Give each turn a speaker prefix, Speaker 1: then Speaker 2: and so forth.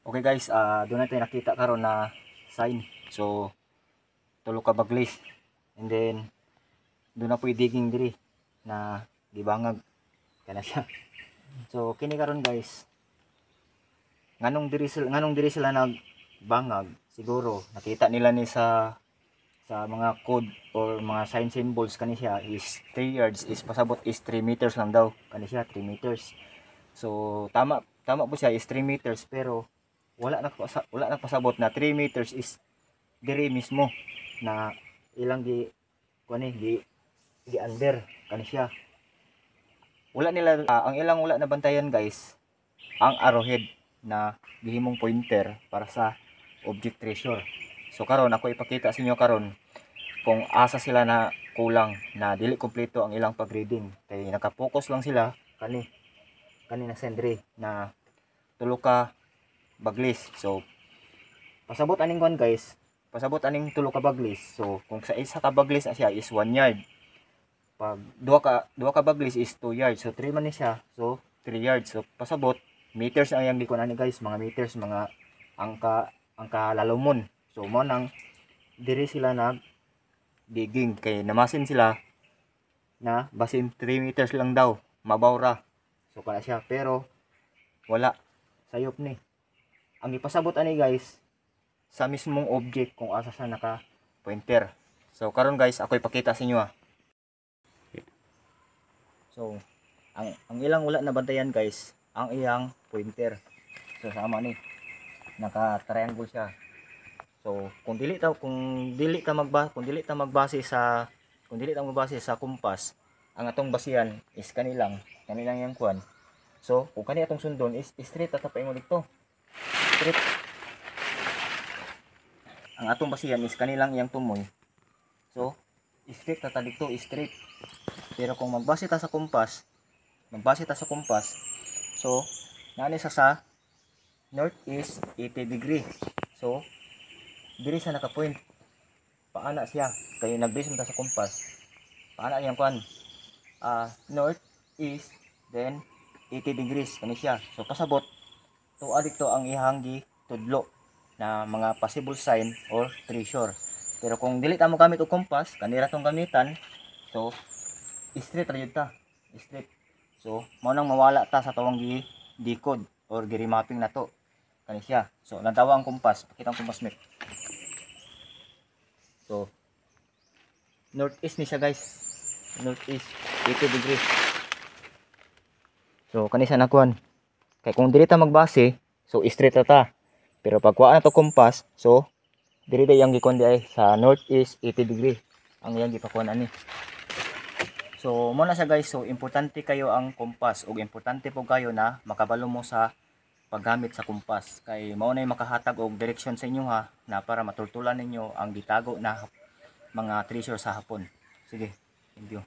Speaker 1: Okay guys, doon natin nakita karon na sign. So tulo ka baglis. And then doon na po'y digging diri na gibangag kana siya. So kini karon guys, nganong diri sila nagbangag, siguro nakita nila ni sa mga code or mga sign symbols kani siya is 3 yards, is pasabot is 3 meters lang daw kani siya, 3 meters. So tama po siya is 3 meters, pero wala na pasabot na 3 meters is diri mismo na ilang kuani di under kani siya. Wala nila ang ilang wala na bantayan guys, ang arrowhead na gihimong pointer para sa object treasure. So karon ako ipakita sa inyo karon kung asa sila na kulang, na dili kompleto ang ilang pag-reading kay naka-focus lang sila kani na sendri na tulo ka baglis. So pasabot aning kuan guys, pasabot aning tulo ka baglis. So kung sa isa ka baglis na siya is 1 yard, pag duha ka baglis is 2 yards, so 3 man ni siya, so 3 yards. So pasabot meters ang yang gikuan ani guys, mga meters, mga angka lalumon. So mo nang diri sila nag digging kay namasin sila na basin 3 meters lang daw mabaw ra. So kana siya, pero wala sayop ni. Ang ipasabot ani guys sa mismong object kung asa sa naka pointer. So karon guys ako ipakita sa inyo So ang ilang wala na bantayan guys, ang iyang pointer. So sama ni naka triangle siya. So kung dili ta magbase sa kumpas, ang atong basihan is kanilang yang kuan. So kung kani atong sundon is straight ta paingon dito. Straight. Ang atong basihan is kanilang yang tumoy. So straight ta dito, straight. Pero kung magbase ta sa kumpas, so nani sa northeast 80 degree. So diri sa naka-point paana siya kay nagbase ta sa kumpas. Paana yang kuan? North, east, then 80 degrees kani siya. So pasabot tuwa dito ang ihang tudlo na mga possible sign or treasure. Pero kung dili ta mo gamit og compass, kanira tong gamitan, so straight ra jud ta, straight. So mao nang mawala ta sa tawang decode or gi-remapping na to kani siya. So natawa ang compass, pakita ang compass map. So northeast ni siya guys, northeast 80 degrees. So kani sa nakuan, kay kung dili ta magbase, so straight ta. Pero pag kuha na to compass, so diri yang gikuan di ay sa northeast 80 degree ang yang gipakuan ani. So mo na siya guys. So importante kayo ang compass, ug importante po kayo na makabalo mo sa paggamit sa compass, kay mao nay makahatag og direksyon sa inyo na para matultulan ninyo ang gitago na mga treasure sa hapon. Sige, thank you.